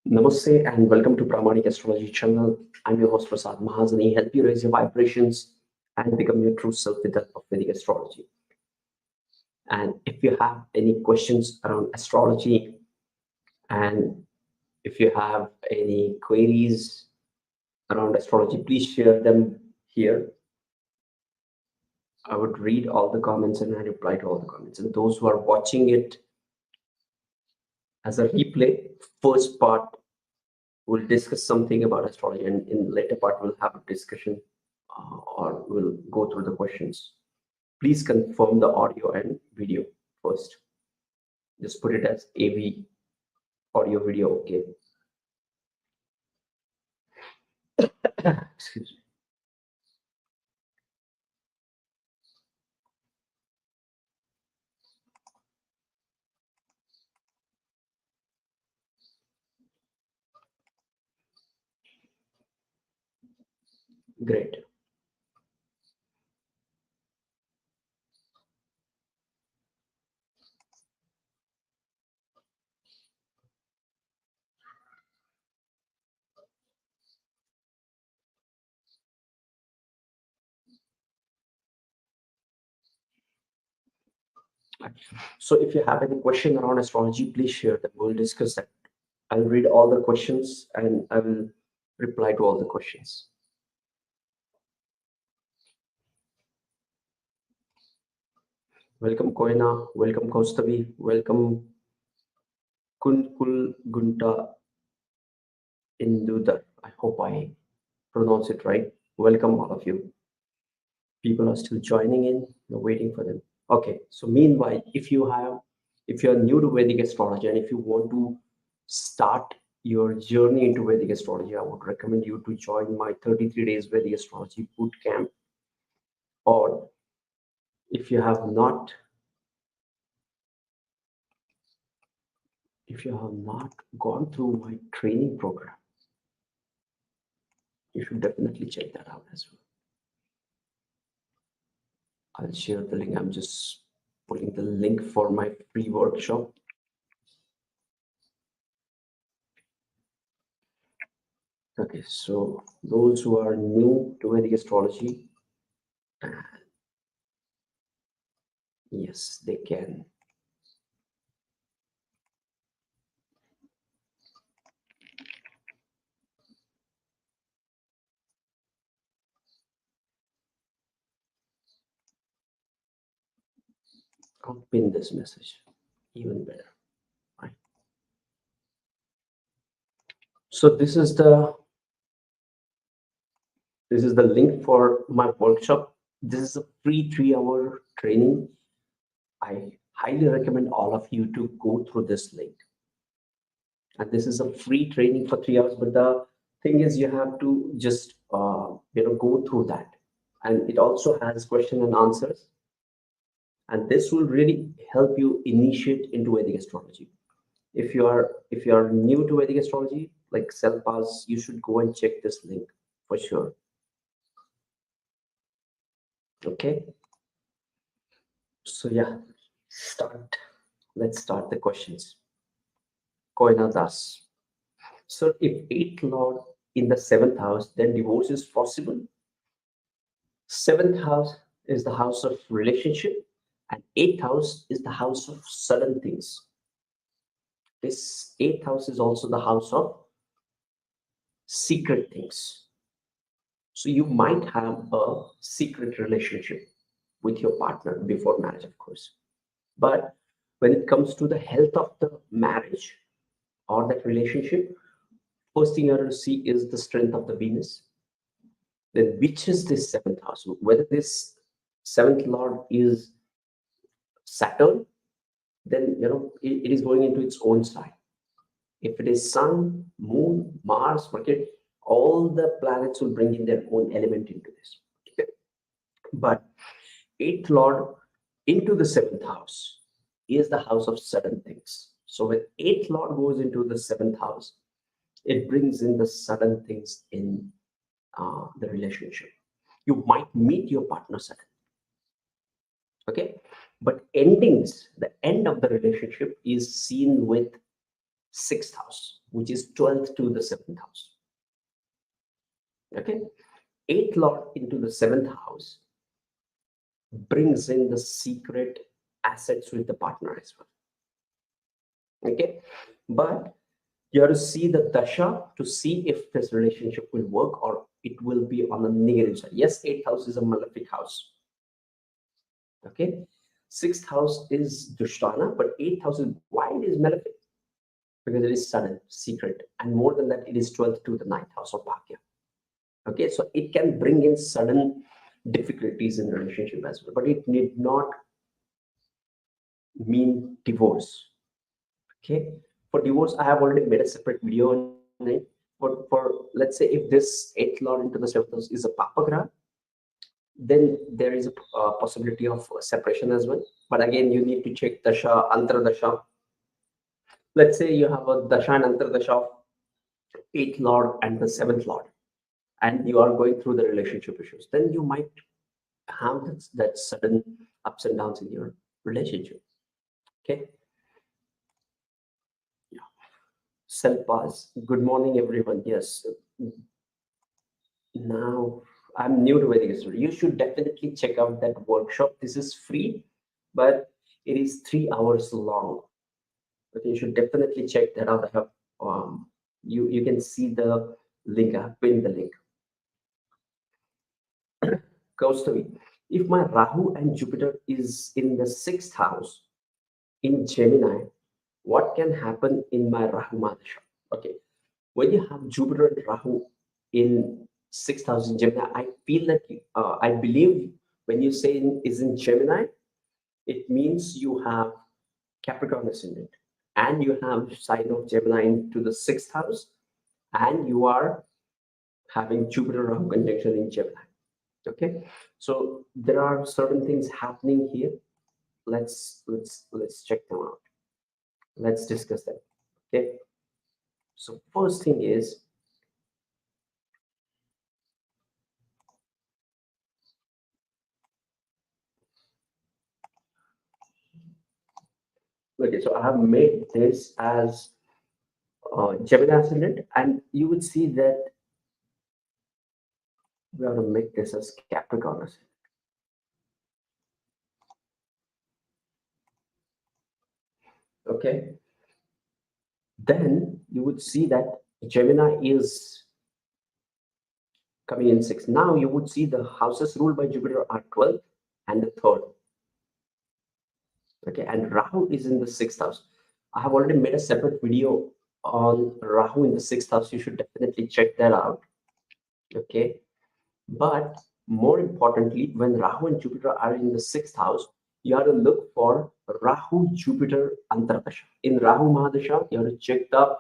Namaste and welcome to Pramanic Astrology channel. I'm your host Prasad Mahazani. Help you raise your vibrations and become your true self with the help of Vedic astrology. And if you have any questions around astrology and if you have any queries around astrology, please share them here. I would read all the comments and I reply to all the comments. And those who are watching it as a replay, first part we'll discuss something about astrology, and in the later part we'll have a discussion or we'll go through the questions. Please confirm the audio and video first. Just put it as AV, audio video, okay? Excuse me. Great. So if you have any question around astrology, please share them. We'll discuss that. I'll read all the questions and I will reply to all the questions. Welcome Koina, welcome Kaustavi, welcome Kunkul Gunta Indudar. I hope I pronounce it right. Welcome all of you. People are still joining in. We're waiting for them. Okay. So meanwhile, if you're new to Vedic astrology and if you want to start your journey into Vedic astrology, I would recommend you to join my 33 days Vedic astrology boot camp. Or if you have not gone through my training program, you should definitely check that out as well. I'll share the link. I'm just putting the link for my free workshop. Okay, so those who are new to Vedic astrology, yes, they can. I'll pin this message, even better. Right. So this is the link for my workshop. This is a free 3-hour training. I highly recommend all of you to go through this link. And this is a free training for 3 hours. But the thing is, you have to just go through that, and it also has question and answers. And this will really help you initiate into Vedic astrology. If you are new to Vedic astrology, like self-pass, you should go and check this link for sure. Okay. So yeah, let's start the questions. Koina Das. So if 8th Lord in the 7th house, then divorce is possible. 7th house is the house of relationship, and 8th house is the house of sudden things. This 8th house is also the house of secret things. So you might have a secret relationship with your partner before marriage, of course. But when it comes to the health of the marriage or that relationship, first thing you have to see is the strength of the Venus. Then which is this 7th house? Whether this 7th Lord is Saturn, then it is going into its own sign. If it is Sun, Moon, Mars, Mercury, all the planets will bring in their own element into this. Okay? But 8th Lord into the 7th house is the house of sudden things. So when 8th Lord goes into the 7th house, it brings in the sudden things in the relationship. You might meet your partner suddenly. Okay, but the end of the relationship is seen with 6th house, which is 12th to the 7th house. Okay, 8th lord into the 7th house brings in the secret assets with the partner as well. Okay, but you have to see the dasha to see if this relationship will work or it will be on the negative side. Yes, 8th house is a malefic house. Okay, 6th house is Dushtana, but 8th house is why it is malefic? Because it is sudden, secret, and more than that, it is 12th to the 9th house of Bhagya. Okay, so it can bring in sudden difficulties in relationship as well, but it need not mean divorce. Okay, for divorce, I have already made a separate video on it. For let's say if this 8th lord into the 7th house is a papagra, then there is a possibility of separation as well. But again, you need to check dasha, antardasha. Let's say you have a dasha and antardasha of 8th lord and the 7th lord, and you are going through the relationship issues, then you might have that sudden ups and downs in your relationship. Okay. Yeah. Self-pause. Good morning, everyone. Yes. Now, I'm new to Vedic Astrology. You should definitely check out that workshop. This is free, but it is 3 hours long. Okay, you should definitely check that out. I have you can see the link. I have pinned the link. Goes to me. If my Rahu and Jupiter is in the 6th house in Gemini, what can happen in my Rahu Mahadasha? Okay, when you have Jupiter and Rahu in 6th house in Gemini, I feel that I believe when you say is in Gemini, it means you have Capricorn ascendant and you have sign of Gemini into the 6th house, and you are having Jupiter Rahu conjunction in Gemini. Okay, so there are certain things happening here. Let's check them out. Let's discuss them. Okay, so first thing is, okay, so I have made this as Gemini ascendant, and you would see that we are to make this as Capricorn ascendant. Okay, then you would see that Gemini is coming in 6. Now you would see the houses ruled by Jupiter are 12th and the 3rd. Okay, and Rahu is in the 6th house. I have already made a separate video on Rahu in the 6th house. You should definitely check that out. Okay, but more importantly, when Rahu and Jupiter are in the 6th house, you have to look for Rahu Jupiter Antardasha. In Rahu Mahadasha, you have to check the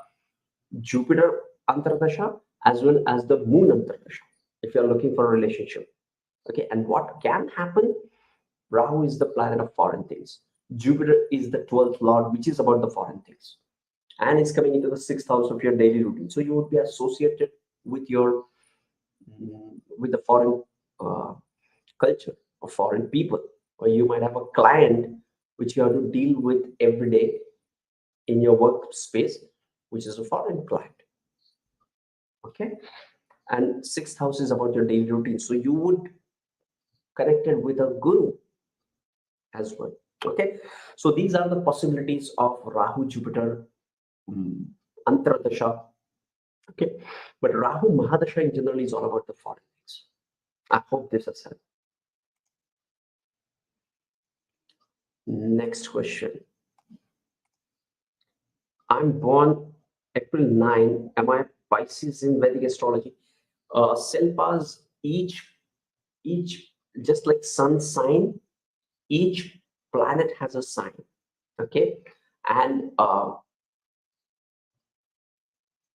Jupiter Antardasha as well as the Moon Antardasha if you are looking for a relationship. Okay, and what can happen? Rahu is the planet of foreign things. Jupiter is the 12th lord, which is about the foreign things, and it's coming into the 6th house of your daily routine. So you would be associated with your with the foreign culture or foreign people, or you might have a client which you have to deal with every day in your workspace, which is a foreign client. Okay, and 6th house is about your daily routine, so you would connected with a guru as well. Okay, so these are the possibilities of Rahu Jupiter Antardasha. Okay, but Rahu Mahadasha in general is all about the foreign things. I hope this has helped. Next question. I'm born April 9. Am I Pisces in Vedic astrology? Selpas, each just like sun sign, each planet has a sign. Okay, and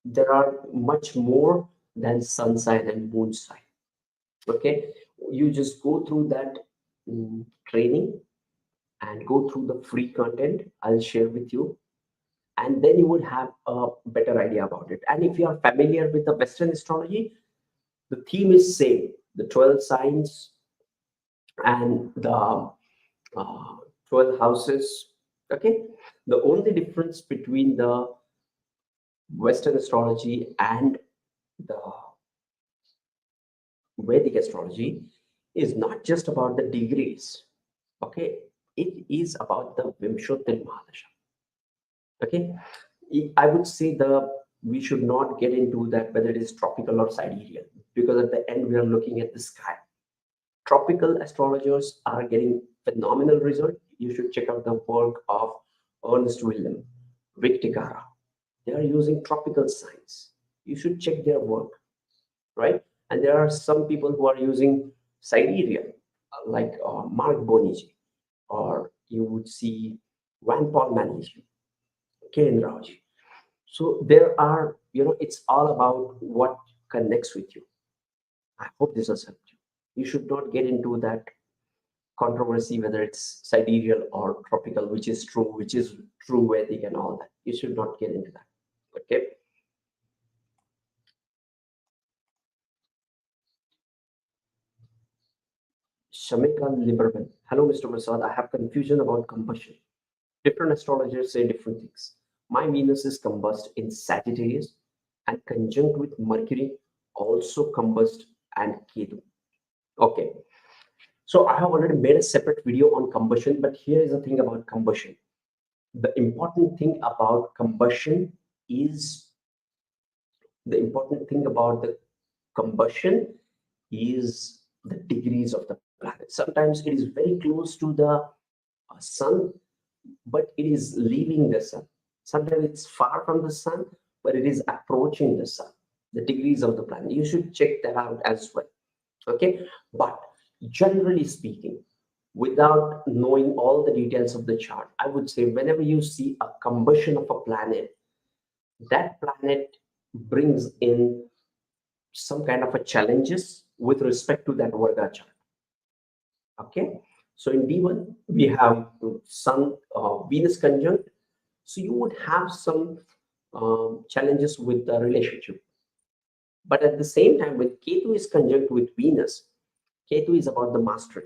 there are much more than sun sign and moon sign. Okay, you just go through that training and go through the free content I'll share with you, and then you would have a better idea about it. And if you are familiar with the Western astrology, the theme is same, the 12 signs and the 12 houses. Okay, the only difference between the Western astrology and the Vedic astrology is not just about the degrees. Okay, it is about the Vimshottari Mahadasha. Okay, I would say we should not get into that whether it is tropical or sidereal, because at the end we are looking at the sky. Tropical astrologers are getting phenomenal result. You should check out the work of Ernst Willem, Vic Tikara. They are using tropical signs. You should check their work, right? And there are some people who are using sidereal, like Mark Boniji, or you would see Van Paul Maniji, Ken Raoji. So there are, it's all about what connects with you. I hope this has helped you. You should not get into that controversy whether it's sidereal or tropical, which is true Vedic and all that. You should not get into that. Okay. Shamika Liberman. Hello, Mr. Prasad. I have confusion about combustion. Different astrologers say different things. My Venus is combust in Sagittarius and conjunct with Mercury, also combust and Ketu. Okay. So I have already made a separate video on combustion, but here is the thing about combustion. The important thing about combustion is the important thing about the combustion is the degrees of the planet. Sometimes it is very close to the sun, but it is leaving the sun. Sometimes it's far from the sun, but it is approaching the sun. The degrees of the planet. You should check that out as well. Okay, but generally speaking, without knowing all the details of the chart, I would say whenever you see a combustion of a planet, that planet brings in some kind of a challenges with respect to that Varga chart. Okay, so in D1 we have Sun Venus conjunct, so you would have some challenges with the relationship. But at the same time, when Ketu is conjunct with Venus, Ketu is about the mastery,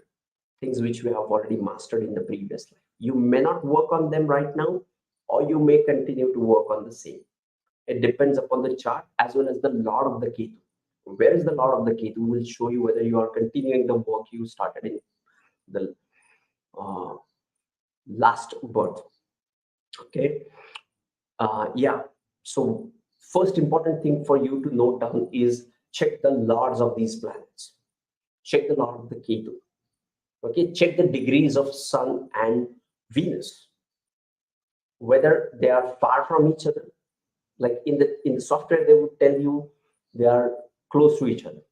things which we have already mastered in the previous life. You may not work on them right now, or you may continue to work on the same. It depends upon the chart as well as the Lord of the Ketu. Where is the Lord of the Ketu will show you whether you are continuing the work you started in the uh, last birth. Okay. Yeah. So first important thing for you to note down is check the lords of these planets. Check the Lord of the Ketu. Okay. Check the degrees of Sun and Venus, whether they are far from each other. Like in the software, they would tell you they are close to each other,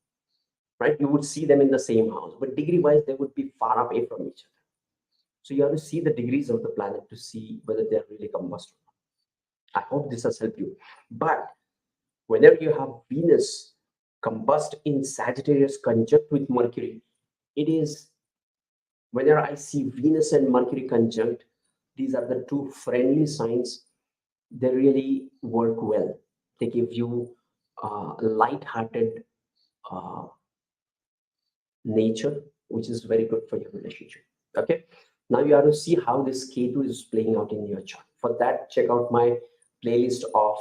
right? You would see them in the same house, but degree wise, they would be far away from each other. So you have to see the degrees of the planet to see whether they are really combust or not. I hope this has helped you. But whenever you have Venus combust in Sagittarius conjunct with Mercury, it is, whenever I see Venus and Mercury conjunct, these are the two friendly signs. They really work well. They give you light-hearted nature, which is very good for your relationship. Okay. Now you have to see how this Ketu is playing out in your chart. For that, check out my playlist of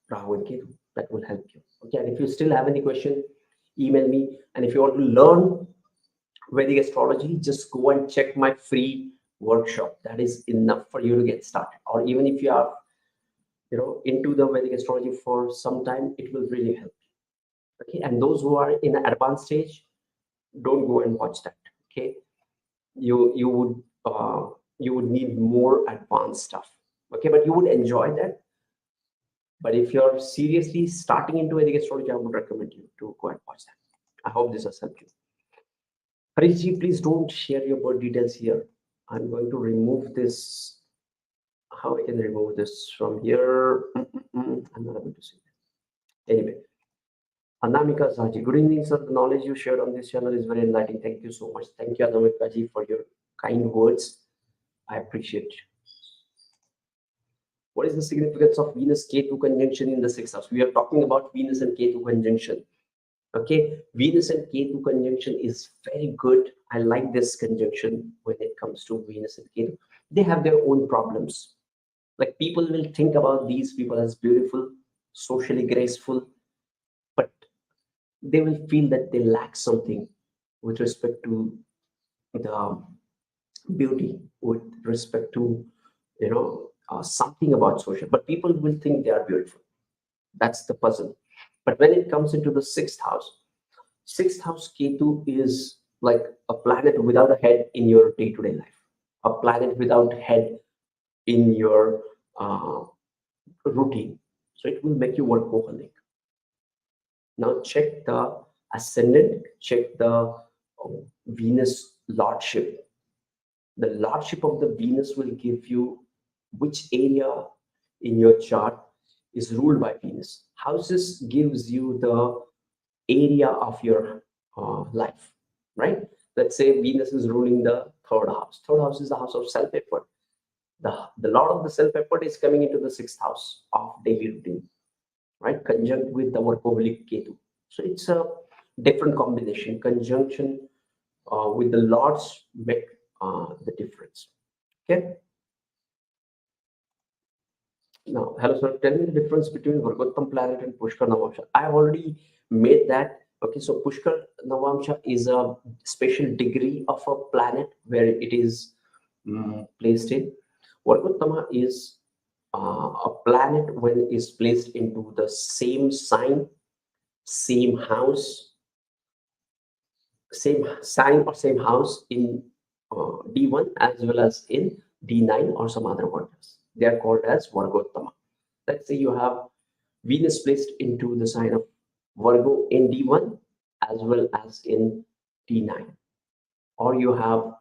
Rahu and Ketu. That will help you. Okay. And if you still have any question, email me. And if you want to learn Vedic astrology, just go and check my free workshop. That is enough for you to get started. Or even if you are, into the Vedic astrology for some time, it will really help you. Okay. And those who are in an advanced stage, don't go and watch that. Okay. You would need more advanced stuff. Okay, but you would enjoy that. But if you're seriously starting into Vedic astrology, I would recommend you to go and watch that. I hope this has helped you. Harishji, please don't share your birth details here. I'm going to remove this. How I can remove this from here? I'm not able to see it. Anyway, Anamika Saji, good evening, sir. The knowledge you shared on this channel is very enlightening. Thank you so much. Thank you, Anamika ji, for your kind words. I appreciate you. What is the significance of Venus Ketu conjunction in the sixth house? We are talking about Venus and Ketu conjunction. Okay, Venus and Ketu conjunction is very good. I like this conjunction when it comes to Venus and Ketu. They have their own problems. Like people will think about these people as beautiful, socially graceful, but they will feel that they lack something with respect to the beauty, with respect to something about social. But people will think they are beautiful. That's the puzzle. But when it comes into the sixth house Ketu is like a planet without a head in your day-to-day life, a planet without head in your uh, routine. So it will make you workaholic. Now check the ascendant, check the Venus lordship. The lordship of the Venus will give you which area in your chart is ruled by Venus. Houses gives you the area of your life, right? Let's say Venus is ruling the third house. Third house is the house of self-effort. The lord of the self-effort is coming into the sixth house of daily routine, right? Conjunct with the workaholic Ketu. So it's a different combination. Conjunction with the lords make the difference. Okay. Now, hello sir, tell me the difference between Vargottama planet and Pushkar Navamsha. I have already made that. Okay, so Pushkar Navamsha is a special degree of a planet where it is placed in. Vargottama is a planet when it is placed into the same sign, same house, same sign or same house in D1 as well as in D9 or some other orders. They are called as Vargottama. Let's say you have Venus placed into the sign of Virgo in D1 as well as in D9, or you have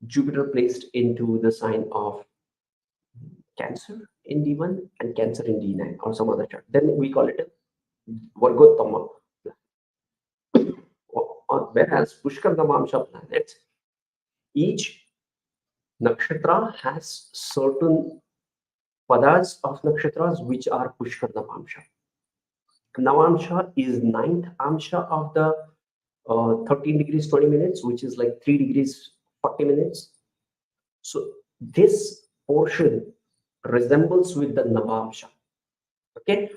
Jupiter placed into the sign of Cancer in D1 and Cancer in D9 or some other chart. Then we call it a Vargottama. Whereas Pushkar Navamsha planets, each nakshatra has certain padas of nakshatras which are Pushkar Navamsha. Navamsha is ninth amsha of the 13 degrees 20 minutes, which is like 3 degrees 40 minutes. So this portion resembles with the Navamsha. Okay,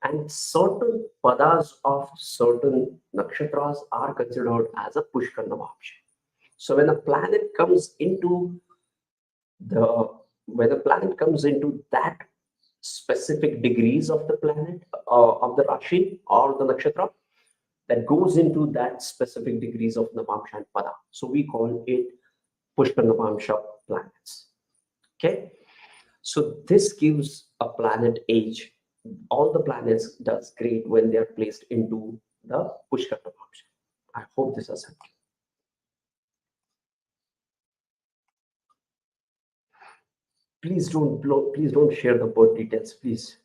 and certain padas of certain nakshatras are considered as a Pushkar Navamsha. So when a planet comes into the when the planet comes into that specific degrees of the planet of the Rashi or the nakshatra that goes into that specific degrees of Navamsha and Pada. So we call it Pushkar Navamsha planets. Okay, so this gives a planet age. All the planets does great when they are placed into the Pushkar Navamsha. I hope this has helped. Please don't share the birth details, please.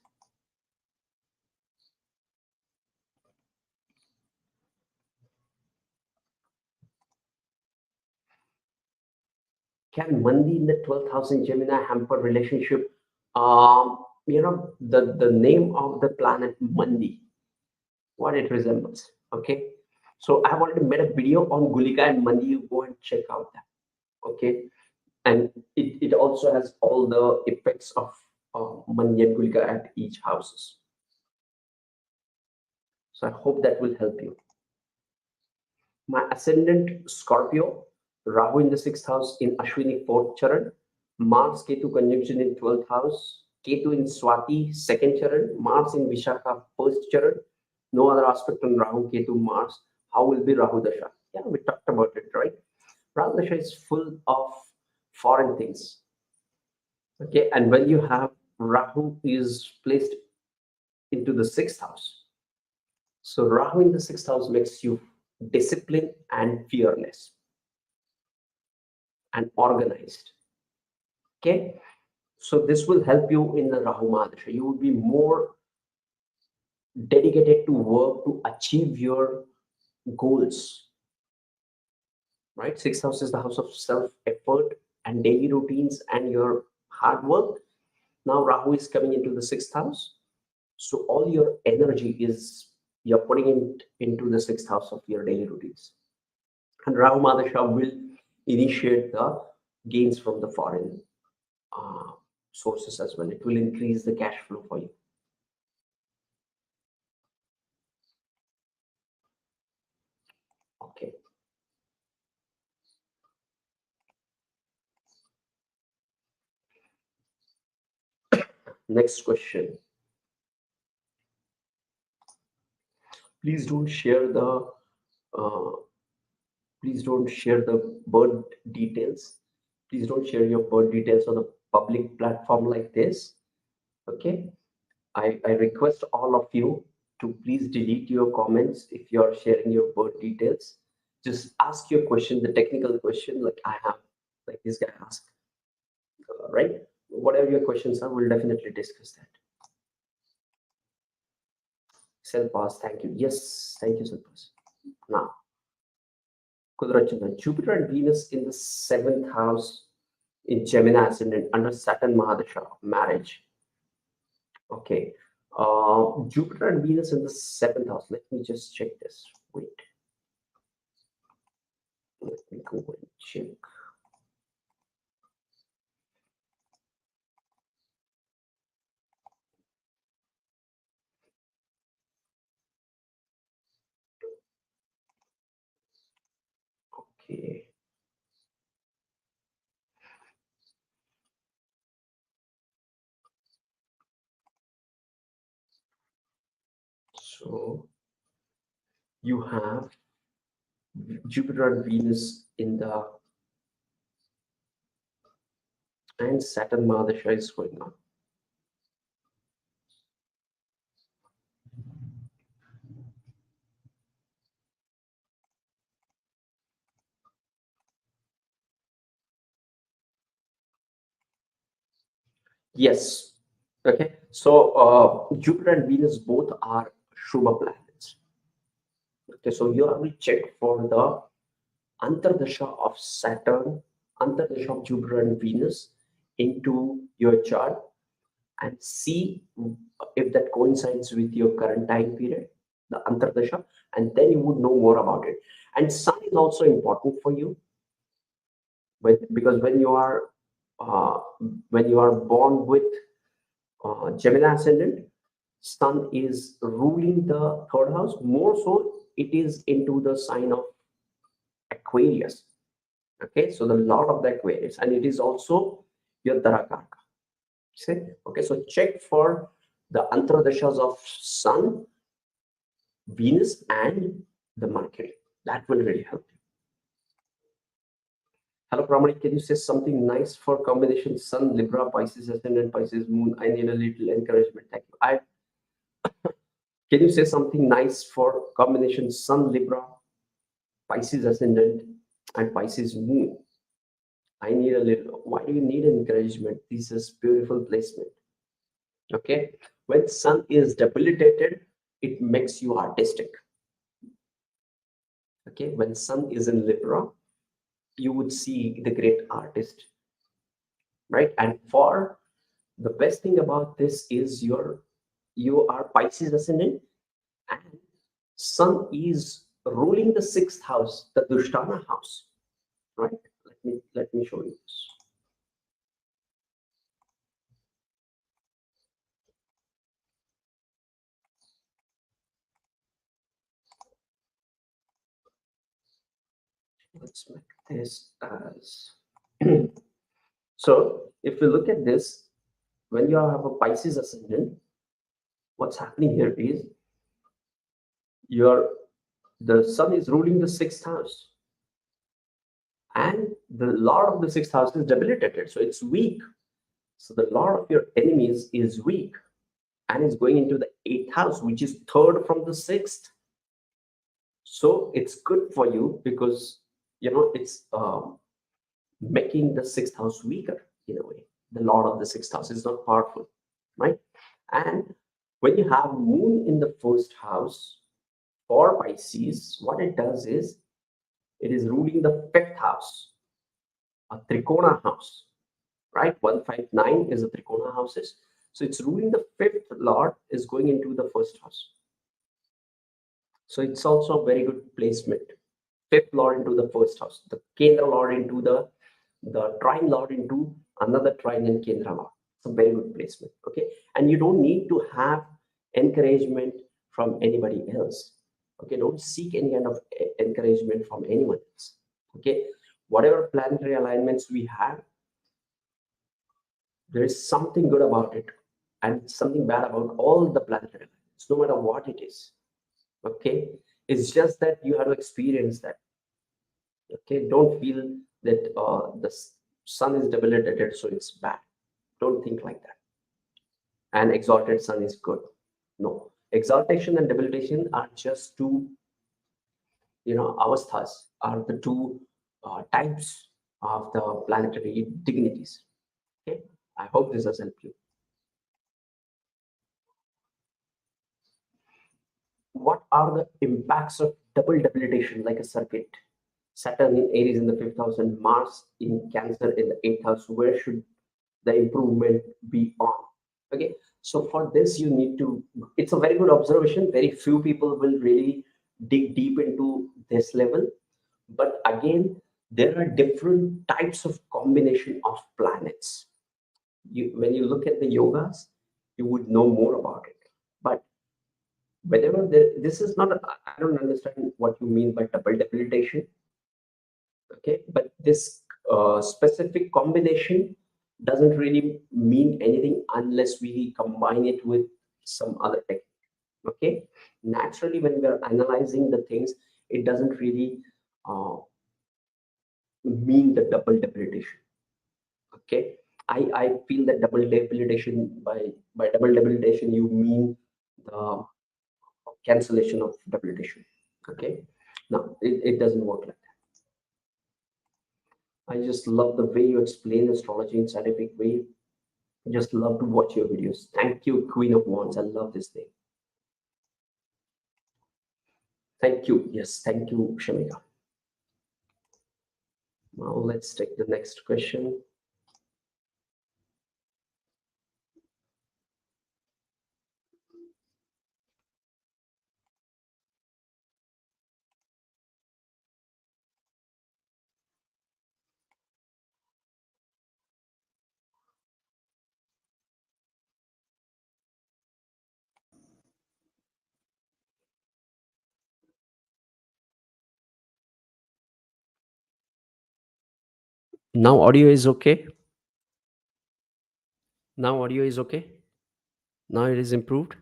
Can Mandi in the 12th house in Gemini hamper relationship? The name of the planet Mandi, what it resembles. Okay, so I've already made a video on Gulika and Mandi. You go and check out that. Okay, and it also has all the effects of Mandi and Gulika at each houses. So I hope that will help you. My ascendant Scorpio, Rahu in the sixth house in Ashwini fourth charan, Mars Ketu conjunction in 12th house, Ketu in Swati second charan, Mars in Vishakha first charan. No other aspect on Rahu, Ketu, Mars. How will be Rahu Dasha? Yeah, we talked about it, right? Rahu Dasha is full of foreign things. Okay, and when you have Rahu is placed into the sixth house, so Rahu in the sixth house makes you disciplined and fearless and organized. Okay, so this will help you in the Rahu Mahadasha. You will be more dedicated to work to achieve your goals. Right, sixth house is the house of self effort and daily routines and your hard work. Now Rahu is coming into the sixth house, so all your energy is you're putting it into the sixth house of your daily routines. And Rahu Mahadasha will initiate the gains from the foreign sources as well. It will increase the cash flow for you. Okay. Next question. Please don't share the uh, please don't share the birth details. Please don't share your birth details on a public platform like this. Okay. I request all of you to please delete your comments if you are sharing your birth details. Just ask your question, the technical question, like I have, like this guy asked, right? Whatever your questions are, we'll definitely discuss that. Selpas, thank you. Yes, thank you, Selpas. Now, Kudrachana, Jupiter and Venus in the seventh house in Gemini ascendant under Saturn Mahadasha, marriage. Okay. Jupiter and Venus in the seventh house. Let me just check this. Wait. Let me go and check. Okay. So you have Jupiter and Venus in the and Saturn Mahadasha is going on. Yes. Okay. So Jupiter and Venus both are Shubha planets. Okay. So you have to check for the Antardasha of Saturn, Antardasha of Jupiter and Venus into your chart and see if that coincides with your current time period, the Antardasha, and then you would know more about it. And Sun is also important for you, because uh, when you are born with Gemini ascendant, Sun is ruling the third house. More so, it is into the sign of Aquarius. Okay, so the Lord of the Aquarius, and it is also your Dharakaraka. See? Okay, so check for the Antradashas of Sun, Venus, and the Mercury. That will really help you. Hello, Pramani, can you say something nice for combination Sun, Libra, Pisces, Ascendant, Pisces, Moon? I need a little encouragement. Thank you. Can you say something nice for combination Sun, Libra, Pisces, Ascendant, and Pisces, Moon? I need a little. Why do you need encouragement? This is beautiful placement. Okay, when Sun is debilitated, it makes you artistic. Okay, when Sun is in Libra, you would see the great artist, right? And for the best thing about this is you are Pisces ascendant, and Sun is ruling the sixth house, the Dushtana house, right? Let me show you this. Let's make this as so. If you look at this, when you have a Pisces ascendant, what's happening here is the Sun is ruling the sixth house, and the Lord of the sixth house is debilitated, so it's weak. So the Lord of your enemies is weak, and is going into the eighth house, which is third from the sixth. So it's good for you because it's making the sixth house weaker in a way. The Lord of the sixth house is not powerful, right? And when you have Moon in the first house for Pisces, what it does is it is ruling the fifth house, a Trikona house, right? 159 is a Trikona houses. So it's ruling the fifth Lord is going into the first house. So it's also a very good placement. Fifth Lord into the first house, the Kendra Lord into the trine Lord into another trine and Kendra Lord. It's a very good placement. Okay. And you don't need to have encouragement from anybody else. Okay. Don't seek any kind of encouragement from anyone else. Okay. Whatever planetary alignments we have, there is something good about it and something bad about all the planetary alignments, no matter what it is. Okay. It's just that you have to experience that. Okay. Don't feel that the sun is debilitated, so it's bad. Don't think like that. And exalted sun is good. No, exaltation and debilitation are just two, avasthas, are the two types of the planetary dignities. Okay, I hope this has helped you. What are the impacts of double debilitation like a circuit? Saturn in Aries in the fifth house and Mars in Cancer in the eighth house. Where should the improvement be on? Okay, so for this, you need to, it's a very good observation. Very few people will really dig deep into this level. But again, there are different types of combination of planets. When you look at the yogas, you would know more about it. But whenever this is not, I don't understand what you mean by double debilitation. Okay, but this specific combination doesn't really mean anything unless we combine it with some other technique. Okay, naturally, when we are analyzing the things, it doesn't really uh, mean the double debilitation. Okay, I feel that double debilitation, by double debilitation you mean the cancellation of debilitation. Okay, no, it doesn't work like that. I just love the way you explain astrology in scientific way. Just love to watch your videos. Thank you, Queen of Wands. I love this thing. Thank you. Yes, thank you, Shamika. Now let's take the next question. Now audio is okay. Now audio is okay. Now it is improved.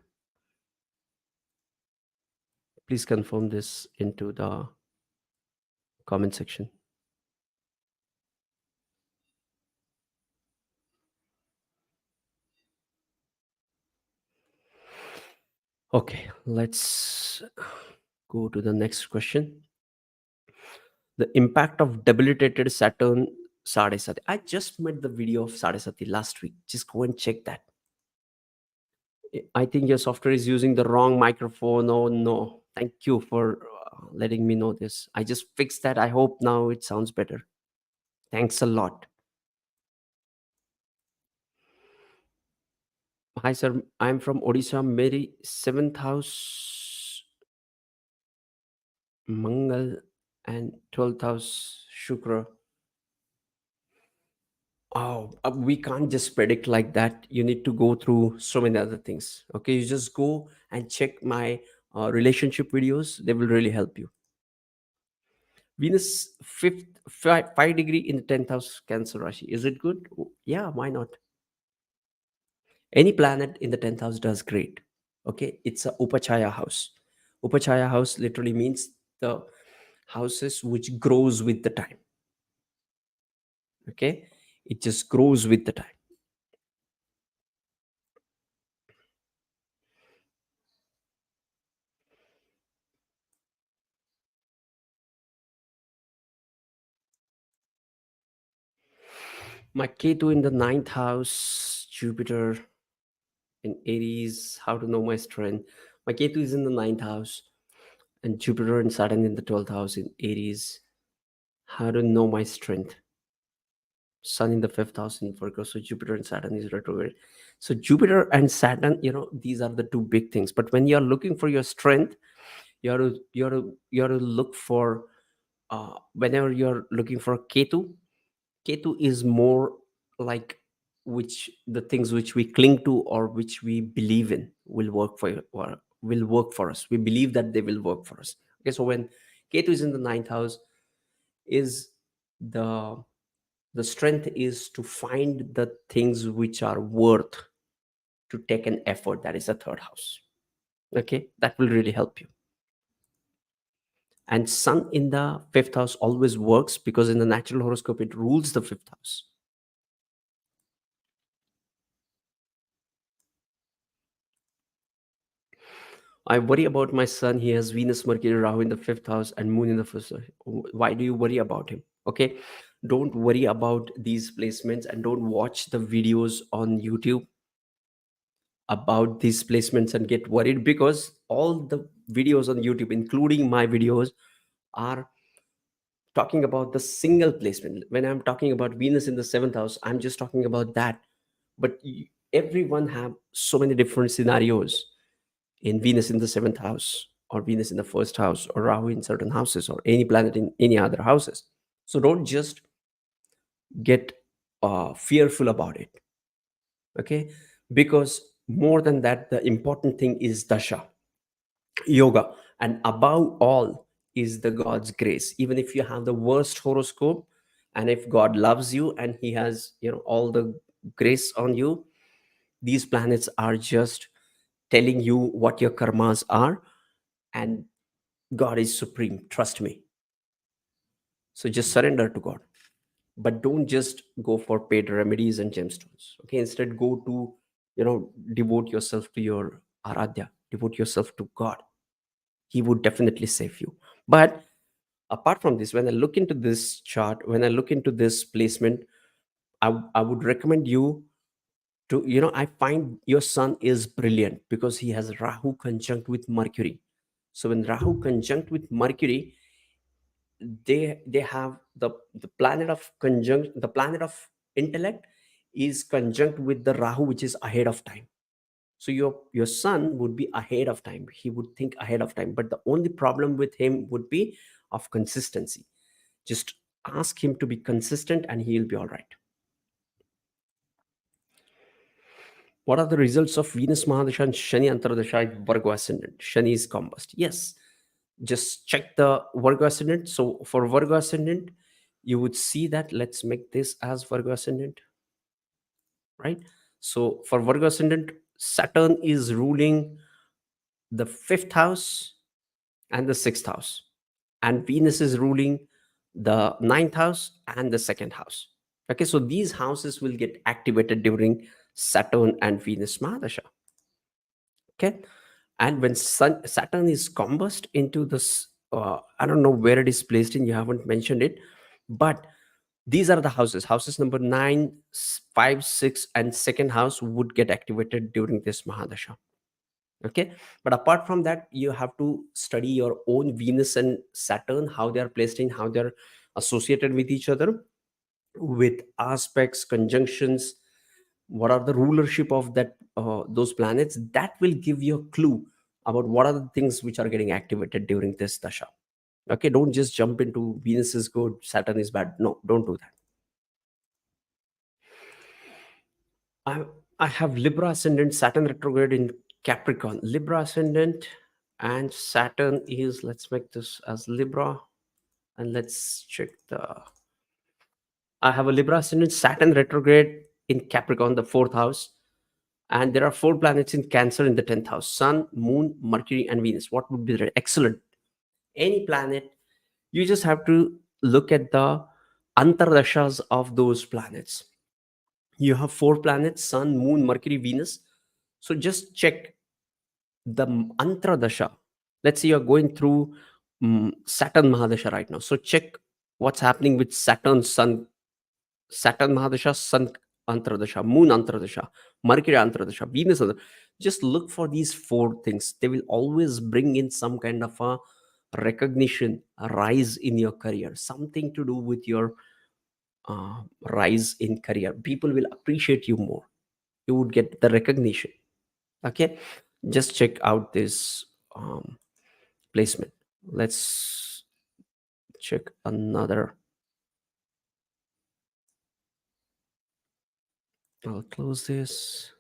Please confirm this into the comment section. Okay, let's go to the next question. The impact of debilitated Saturn Sadesati. I just made the video of Sadesati last week. Just go and check that. I think your software is using the wrong microphone. Oh no. Thank you for letting me know this. I just fixed that. I hope now it sounds better. Thanks a lot. Hi, sir. I'm from Odisha. Mary, seventh house Mangal and 12th house Shukra. Oh, we can't just predict like that. You need to go through so many other things. Okay, you just go and check my relationship videos. They will really help you. Venus fifth 5 degree in the 10th house Cancer Rashi. Is it good? Yeah, why not? Any planet in the 10th house does great. Okay, it's a Upachaya house. Upachaya house literally means the houses which grows with the time. Okay, it just grows with the time. My Ketu in the ninth house, Jupiter in Aries. How to know my strength? My Ketu is in the ninth house, and Jupiter and Saturn in the 12th house in Aries. How to know my strength? Sun in the fifth house in Virgo, so Jupiter and Saturn is retrograde. So Jupiter and Saturn, these are the two big things. But when you are looking for your strength, you have to look for whenever you're looking for Ketu. Ketu is more like which the things which we cling to or which we believe in will work for you, or will work for us. We believe that they will work for us. Okay, so when Ketu is in the ninth house, is the the strength is to find the things which are worth to take an effort. That is the third house. Okay, that will really help you. And sun in the fifth house always works because in the natural horoscope it rules the fifth house. I worry about my son. He has Venus, Mercury, Rahu in the fifth house and Moon in the first house. Why do you worry about him? Okay, don't worry about these placements and don't watch the videos on YouTube about these placements and get worried, because all the videos on YouTube, including my videos, are talking about the single placement. When I'm talking about Venus in the seventh house, I'm just talking about that. But everyone have so many different scenarios in Venus in the seventh house, or Venus in the first house, or Rahu in certain houses, or any planet in any other houses. So don't just get fearful about it. Okay, because more than that, the important thing is dasha, yoga, and above all is the God's grace. Even if you have the worst horoscope, and if God loves you and He has, all the grace on you, these planets are just telling you what your karmas are, and God is supreme. Trust me. So just surrender to God. But don't just go for paid remedies and gemstones. Okay. Instead, go to, devote yourself to your Aradhya, devote yourself to God. He would definitely save you. But apart from this, when I look into this chart, when I look into this placement, I would recommend you to, I find your sun is brilliant because he has Rahu conjunct with Mercury. So when Rahu conjunct with Mercury, they have the planet of conjunct, the planet of intellect is conjunct with the Rahu, which is ahead of time. So your son would be ahead of time. He would think ahead of time. But the only problem with him would be of consistency. Just ask him to be consistent and he'll be all right. What are the results of Venus Mahadasha and Shani Antardasha in Virgo ascendant? Shani is combust. Yes. Just check the Virgo ascendant. So for Virgo ascendant, you would see that, let's make this as Virgo ascendant, right? So for Virgo ascendant, Saturn is ruling the fifth house and the sixth house, and Venus is ruling the ninth house and the second house. Okay, so these houses will get activated during Saturn and Venus Mahadasha. Okay, and when Saturn is combust into this, I don't know where it is placed in, you haven't mentioned it, but these are the houses number 9, 5, 6, and second house would get activated during this Mahadasha. Okay, but apart from that, you have to study your own Venus and Saturn, how they are placed in, how they're associated with each other, with aspects, conjunctions, what are the rulership of that, those planets. That will give you a clue about what are the things which are getting activated during this dasha. Okay, don't just jump into Venus is good, Saturn is bad. No, don't do that. I I have Libra ascendant, Saturn retrograde in Capricorn. Libra ascendant and Saturn is, let's make this as Libra, and let's check the. I have a Libra ascendant, Saturn retrograde in Capricorn, the fourth house, and there are four planets in Cancer in the 10th house: Sun, Moon, Mercury, and Venus. What would be the excellent? Any planet, you just have to look at the antardashas of those planets. You have four planets: Sun, Moon, Mercury, Venus. So just check the antradasha. Let's say you're going through Saturn Mahadasha right now. So check what's happening with Saturn, Sun, Saturn Mahadasha, Sun Antradasha, Moon Antradasha, Mercury Antradasha, Venus. Just look for these four things. They will always bring in some kind of a recognition, a rise in your career, something to do with your rise in career. People will appreciate you more. You would get the recognition. Okay, just check out this placement. Let's check another. I'll close this.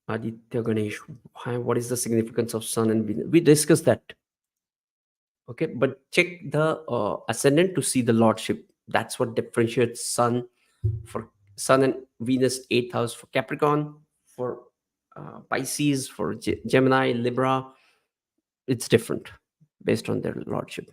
Aditya Ganesh, what is the significance of Sun and Venus? We discussed that. Okay, but check the ascendant to see the lordship. That's what differentiates Sun and Venus, eighth house for Capricorn, for Pisces, for Gemini, Libra. It's different based on their lordship.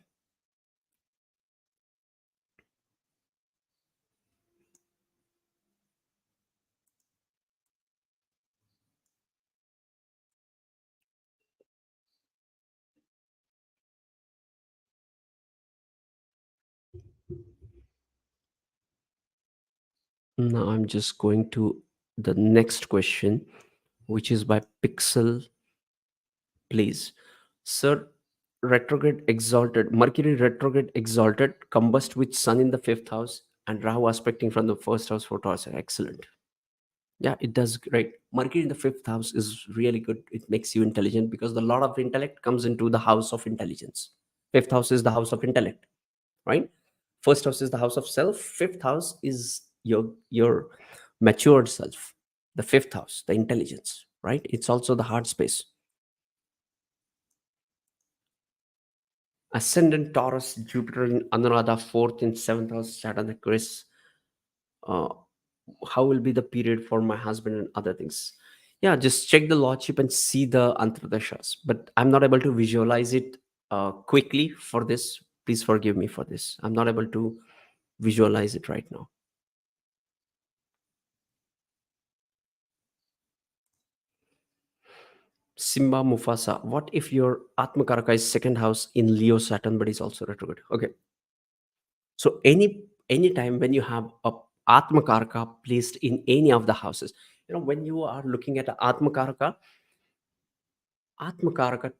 Now I'm just going to the next question, which is by Pixel. Please, sir, retrograde exalted, Mercury retrograde exalted, combust with Sun in the fifth house and Rahu aspecting from the first house for Taurus. Excellent. Yeah, it does great. Mercury in the fifth house is really good. It makes you intelligent because a lot of intellect comes into the house of intelligence. Fifth house is the house of intellect, right? First house is the house of self. Fifth house is your matured self. The fifth house, the intelligence, right? It's also the heart space. Ascendant Taurus, Jupiter in Anuradha, fourth in seventh house, Saturn Aquarius. Uh, how will be the period for my husband and other things? Yeah, just check the lordship and see the antradashas. But I'm not able to visualize it quickly for this. Please forgive me for this. I'm not able to visualize it right now. Simba Mufasa. What if your Atmakaraka is second house in Leo Saturn, but is also retrograde? Okay. So any time when you have a Atmakaraka placed in any of the houses, when you are looking at a Atmakaraka,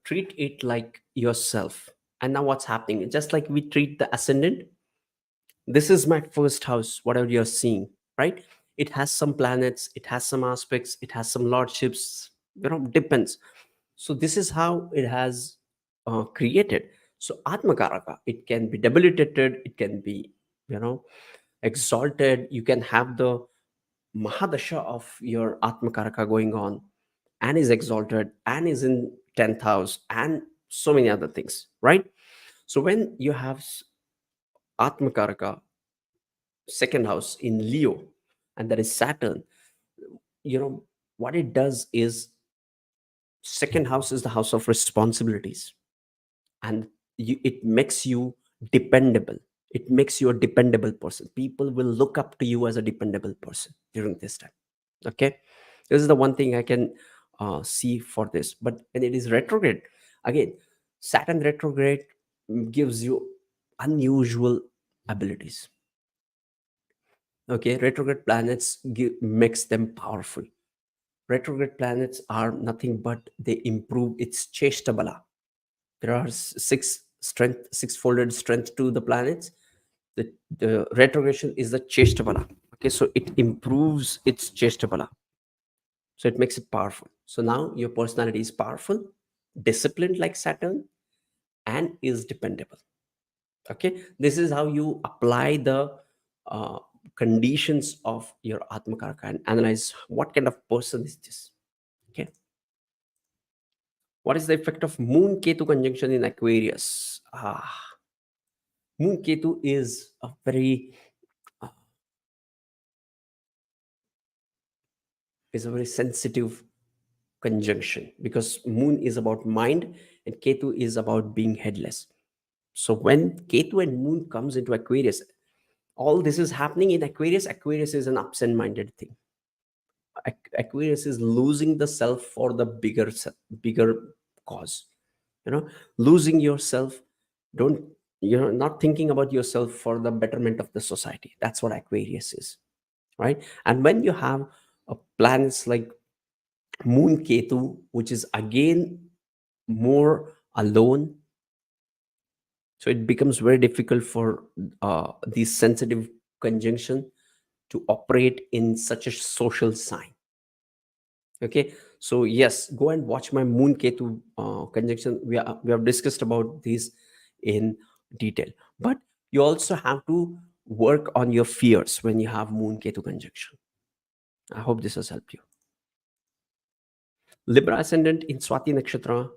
treat it like yourself. And now what's happening? Just like we treat the ascendant, this is my first house, whatever you're seeing, right? It has some planets, it has some aspects, it has some lordships, depends. So this is how it has created. So Atmakaraka, it can be debilitated, it can be, you know, exalted. You can have the Mahadasha of your Atmakaraka going on and is exalted and is in 10th house and so many other things, right? So when you have Atmakaraka, second house in Leo, and that is Saturn, you know, what it does is second house is the house of responsibilities, and it makes you dependable. It makes you a dependable person. People will look up to you as a dependable person during this time. Okay, this is the one thing I can see for this. But when it is retrograde, again, Saturn retrograde gives you unusual abilities. Okay, retrograde planets makes them powerful. Retrograde planets are nothing but they improve its cheshta bala. There are six folded strength to the planets. The retrogression is the cheshta bala. Okay, so it improves its cheshta bala, so it makes it powerful. So now your personality is powerful, disciplined like Saturn, and is dependable. Okay, this is how you apply the uh, conditions of your Atmakaraka and analyze what kind of person is this. Okay, what is the effect of Moon Ketu conjunction in Aquarius? Moon Ketu uh, is a very sensitive conjunction because Moon is about mind and Ketu is about being headless. So when Ketu and Moon comes into Aquarius, all this is happening in Aquarius. Aquarius is an absent-minded thing. Aquarius is losing the self for the bigger cause. Losing yourself. Don't not thinking about yourself for the betterment of the society. That's what Aquarius is, right? And when you have planets like Moon Ketu, which is again more alone, so it becomes very difficult for these sensitive conjunction to operate in such a social sign. Okay, so yes, go and watch my Moon Ketu conjunction. We have discussed about these in detail, but you also have to work on your fears when you have Moon Ketu conjunction. I hope this has helped you. Libra ascendant in Swati Nakshatra,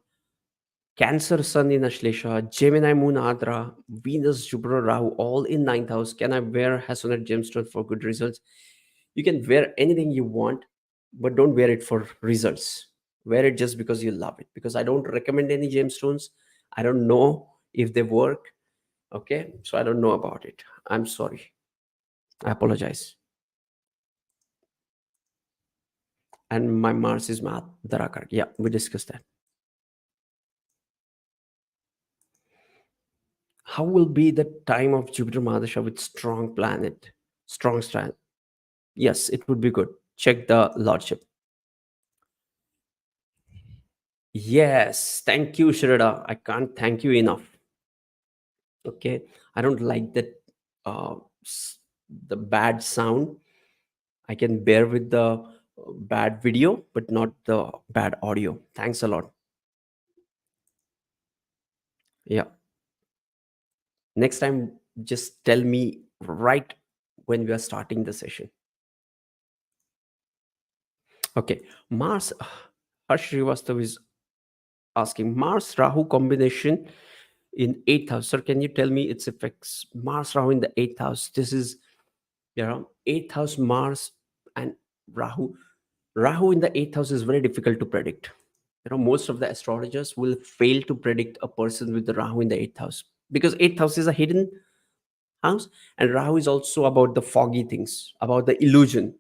Cancer Sun in Ashlesha, Gemini Moon Adra, Venus Jupiter Rahu, all in ninth house. Can I wear Hassonet gemstone for good results? You can wear anything you want, but don't wear it for results. Wear it just because you love it. Because I don't recommend any gemstones. I don't know if they work. Okay, so I don't know about it. I'm sorry. I apologize. And my Mars is Madharakar. Yeah, we discussed that. How will be the time of Jupiter Mahadasha with strong planet? Strong strand. Yes, it would be good. Check the lordship. Yes, thank you, Shrida. I can't thank you enough. Okay, I don't like that the bad sound. I can bear with the bad video, but not the bad audio. Thanks a lot. Yeah. Next time, just tell me right when we are starting the session. Okay. Mars, Harsh Srivastav is asking Mars Rahu combination in eighth house. Sir, can you tell me its effects? Mars Rahu in the eighth house. This is, eighth house Mars and Rahu. Rahu in the eighth house is very difficult to predict. Most of the astrologers will fail to predict a person with the Rahu in the eighth house, because eighth house is a hidden house, and Rahu is also about the foggy things, about the illusion.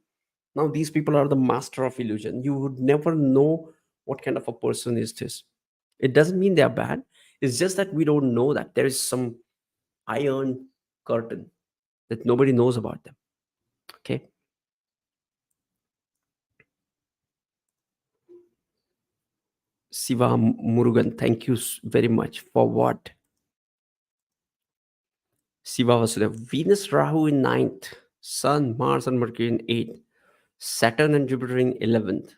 Now these people are the master of illusion. You would never know what kind of a person is this. It doesn't mean they are bad. It's just that we don't know that there is some iron curtain that nobody knows about them. Okay. Siva Murugan, thank you very much. For what? Siva Vasudev. Venus Rahu in ninth, Sun, Mars, and Mercury in eighth, Saturn and Jupiter in 11th.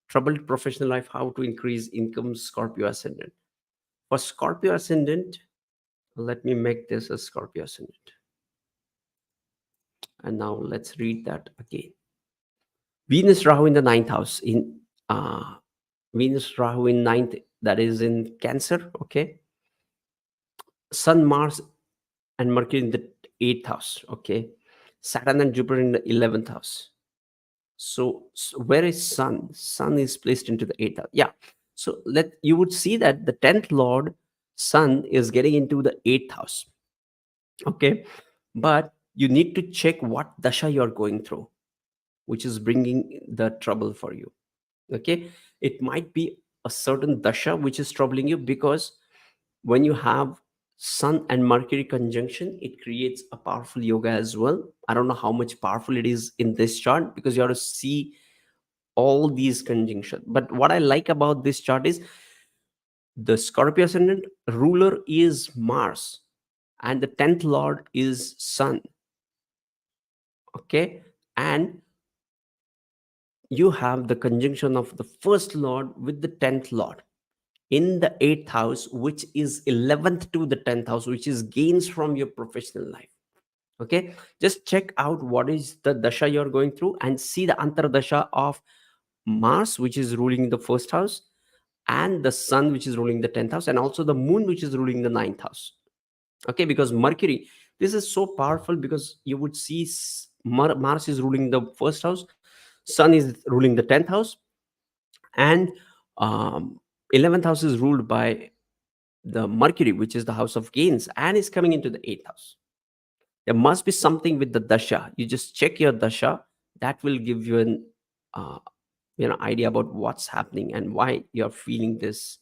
Troubled professional life, how to increase income, Scorpio ascendant. For Scorpio ascendant, let me make this a Scorpio ascendant. And now let's read that again. Venus Rahu in the ninth house, in Venus Rahu in ninth, that is in Cancer. Okay. Sun, Mars, and Mercury in the eighth house. Okay. Saturn and Jupiter in the 11th house. So where is Sun? Sun is placed into the eighth house. Yeah. So you would see that the 10th Lord Sun is getting into the eighth house. Okay. But you need to check what dasha you're going through, which is bringing the trouble for you. Okay. It might be a certain dasha which is troubling you, because when you have Sun and Mercury conjunction, it creates a powerful yoga as well. I don't know how much powerful it is in this chart, because you have to see all these conjunction. But what I like about this chart is the Scorpio ascendant ruler is Mars, and the 10th Lord is Sun. Okay. And you have the conjunction of the first Lord with the 10th Lord in the 8th house, which is 11th to the 10th house, which is gains from your professional life. Okay. Just check out what is the dasha you're going through, and see the antardasha of Mars, which is ruling the first house, and the Sun, which is ruling the 10th house, and also the Moon, which is ruling the ninth house. Okay. Because Mercury, this is so powerful, because you would see Mars is ruling the first house, Sun is ruling the 10th house, and 11th house is ruled by the Mercury, which is the house of gains, and is coming into the 8th house. There must be something with the dasha. You just check your dasha. That will give you an uh, idea about what's happening and why you're feeling this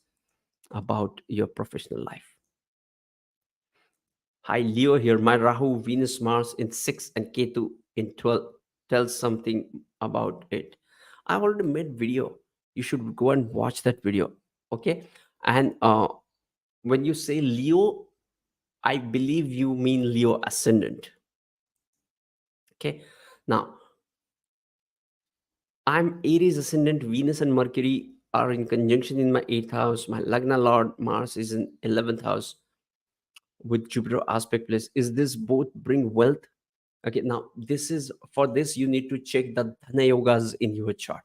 about your professional life. Hi, Leo here. My Rahu, Venus, Mars in 6 and Ketu in 12 tells something about it. I've already made video. You should go and watch that video. Okay. And when you say Leo, I believe you mean Leo ascendant. Okay. Now, I'm Aries ascendant. Venus and Mercury are in conjunction in my 8th house. My Lagna Lord Mars is in 11th house. with Jupiter aspect place. Is this both bring wealth? Okay, now this is for this you need to check the Dhana yogas in your chart.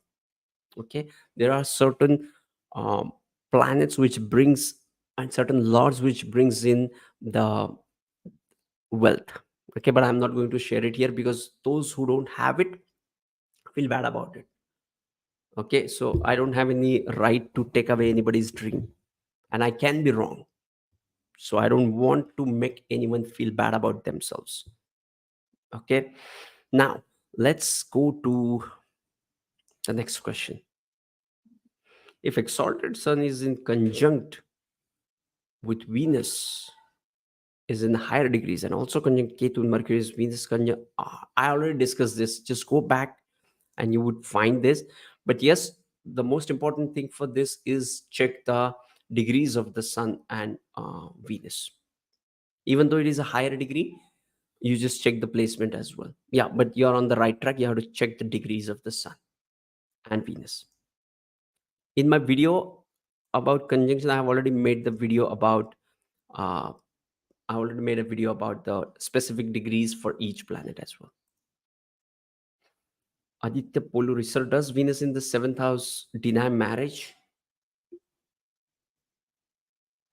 Okay, there are certain um, planets which brings and certain lords which brings in the wealth. Okay, but I'm not going to share it here because those who don't have it feel bad about it. Okay, so I don't have any right to take away anybody's dream, and I can be wrong. So I don't want to make anyone feel bad about themselves. Okay, now let's go to the next question. If exalted sun is in conjunct with Venus, is in higher degrees, and also conjunct Ketu and Mercury is Venus conjunct. I already discussed this. Just go back and you would find this. But yes, the most important thing for this is check the degrees of the sun and Venus. Even though it is a higher degree, you just check the placement as well. Yeah, but you're on the right track. You have to check the degrees of the sun and Venus. In my video about conjunction, I have already made the video about uh, I already made a video about the specific degrees for each planet as well. Aditya Polu research, does Venus in the seventh house deny marriage?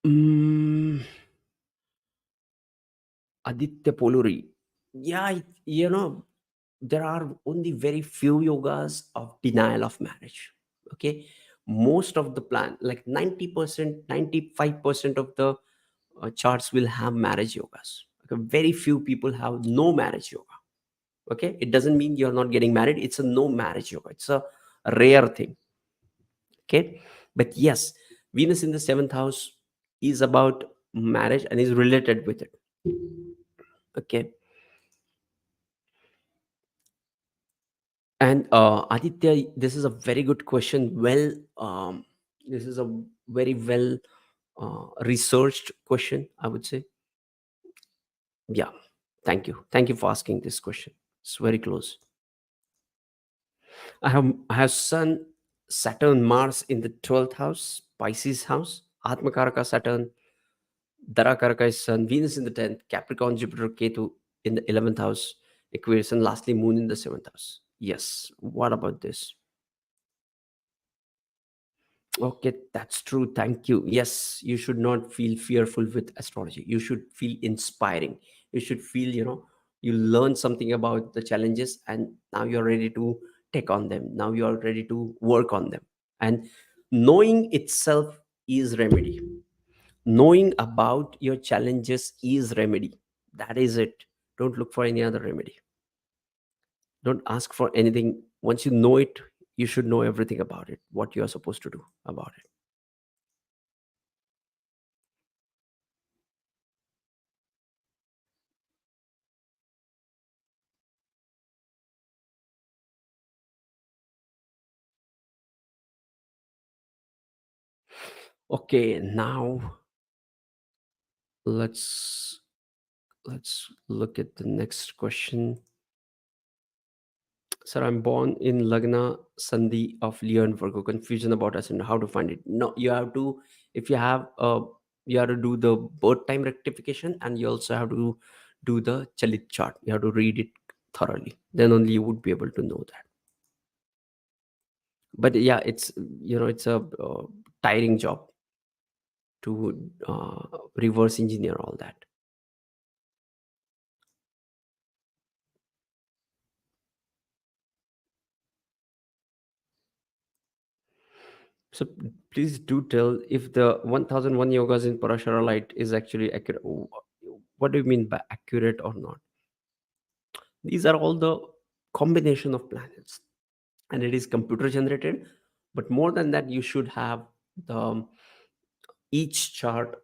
Mm, Aditya Poluri. Yeah, there are only very few yogas of denial of marriage. Okay. Most of the plan, like 90%, 95% of the charts will have marriage yogas. Okay? Very few people have no marriage yoga. Okay. It doesn't mean you're not getting married. It's a no marriage yoga. It's a rare thing. Okay. But yes, Venus in the seventh house is about marriage and is related with it. Okay. And Aditya, this is a very good question. This is a very well researched question, I would say. Yeah. Thank you. Thank you for asking this question. It's very close. I have Sun, Saturn, Mars in the 12th house, Pisces house, Atmakaraka, Saturn, Darakaraka is Sun, Venus in the 10th, Capricorn, Jupiter, Ketu in the 11th house, Aquarius, and lastly, Moon in the 7th house. Yes. What about this? Okay, that's true. Thank you. Yes, you should not feel fearful with astrology. You should feel inspiring. You should feel, you learn something about the challenges and now you're ready to take on them. Now you are ready to work on them. And knowing itself is remedy. Knowing about your challenges is remedy. That is it. Don't look for any other remedy. Don't ask for anything. Once you know it, you should know everything about it, what you are supposed to do about it. Okay, now let's let's look at the next question. Sir, I'm born in Lagna Sandhi of Leo and Virgo. Confusion about us and how to find it. No, you have to, if you have you have to do the birth time rectification, and you also have to do the Chalit chart. You have to read it thoroughly. Then only you would be able to know that. But yeah, it's a tiring job to reverse engineer all that. So please do tell if the 1001 yogas in Parashara light is actually accurate. What do you mean by accurate or not? These are all the combination of planets, and it is computer generated. But more than that, you should have the each chart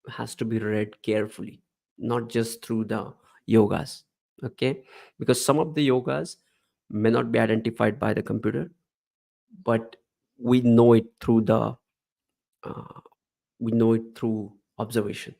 has to be read carefully, not just through the yogas. Okay, because some of the yogas may not be identified by the computer, but we know it through the uh, we know it through observation.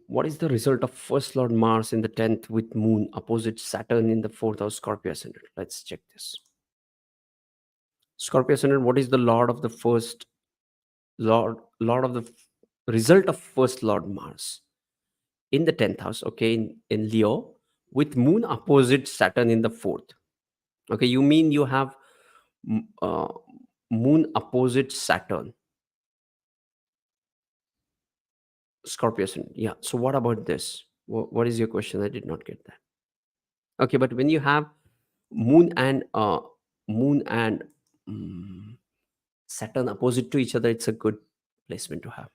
What is the result of first Lord Mars in the 10th with Moon opposite Saturn in the 4th house Scorpio ascendant? Let's check this. Scorpio ascendant, what is the Lord of the first Lord of the result of first Lord Mars in the 10th house, okay, in Leo, with Moon opposite Saturn in the 4th. Okay, you mean you have uh, Moon opposite Saturn, Scorpio ascendant. Yeah. So what about this? What is your question? I did not get that. Okay, but when you have Moon and Moon and mm, Saturn opposite to each other, it's a good placement to have.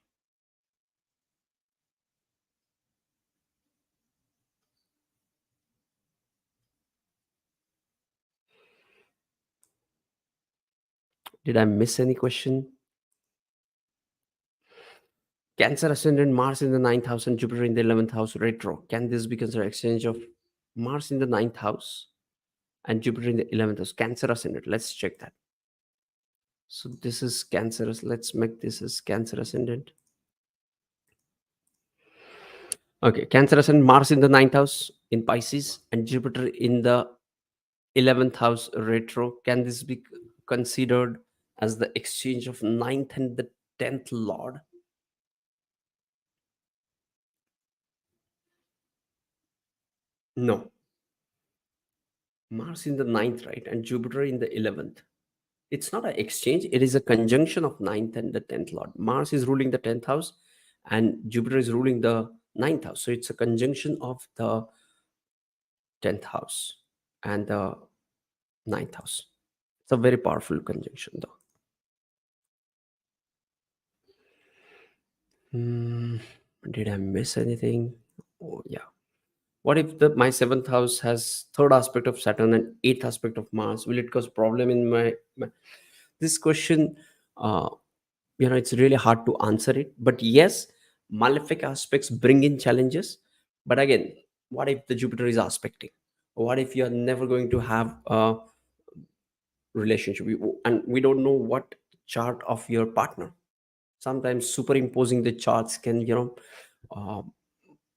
Did I miss any question? Cancer ascendant, Mars in the ninth house and Jupiter in the 11th house retro. Can this be considered exchange of Mars in the ninth house and Jupiter in the 11th house? Cancer ascendant. Let's check that. So this is Cancer. Let's make this as Cancer ascendant. Okay, Cancer ascendant, Mars in the ninth house in Pisces and Jupiter in the 11th house retro. Can this be considered as the exchange of ninth and the 10th lord? No. Mars in the ninth, right? And Jupiter in the 11th. It's not an exchange, it is a conjunction of ninth and the 10th lord. Mars is ruling the 10th house and Jupiter is ruling the ninth house. So it's a conjunction of the 10th house and the ninth house. It's a very powerful conjunction, though. Hmm, did I miss anything? Oh, yeah. What if my seventh house has third aspect of Saturn and eighth aspect of Mars? Will it cause problem in my this question? Uh, it's really hard to answer it. But yes, malefic aspects bring in challenges. But again, what if the Jupiter is aspecting? What if you are never going to have a relationship? And we don't know what chart of your partner. Sometimes superimposing the charts can uh,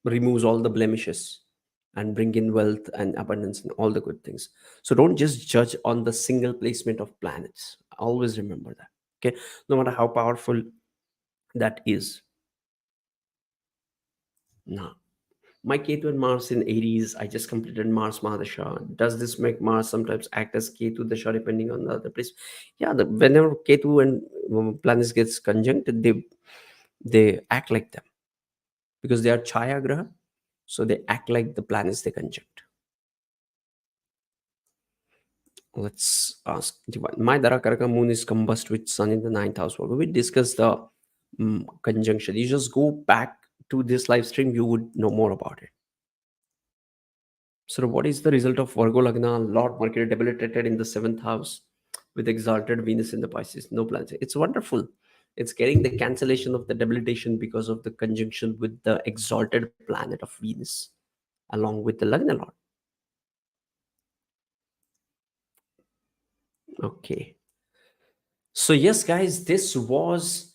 removes all the blemishes and bring in wealth and abundance and all the good things. So don't just judge on the single placement of planets. Always remember that. Okay, no matter how powerful that is. Now, my Ketu and Mars in Aries, I just completed Mars Mahadasha. Does this make Mars sometimes act as Ketu Dasha depending on the other place? Yeah, whenever Ketu and planets gets conjunct, they act like them because they are Chaya Graha. So they act like the planets they conjunct. Let's ask Divine. My Darakaraka moon is combust with sun in the ninth house. We discussed the conjunction. You just go back to this live stream, you would know more about it. So, what is the result of Virgo Lagna? Lord Mercury debilitated in the seventh house with exalted Venus in the Pisces. No plans. It's wonderful. It's getting the cancellation of the debilitation because of the conjunction with the exalted planet of Venus, along with the Lagna Lord. Okay. So, yes, guys, this was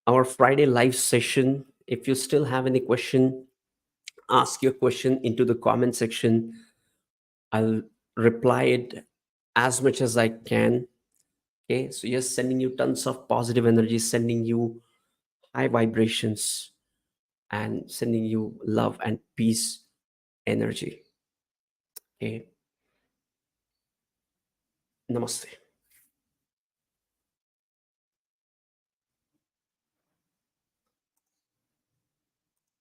our Friday live session. If you still have any question, ask your question into the comment section. I'll reply it as much as I can. Okay, so yes, sending you tons of positive energy, sending you high vibrations, and sending you love and peace energy. Okay, namaste.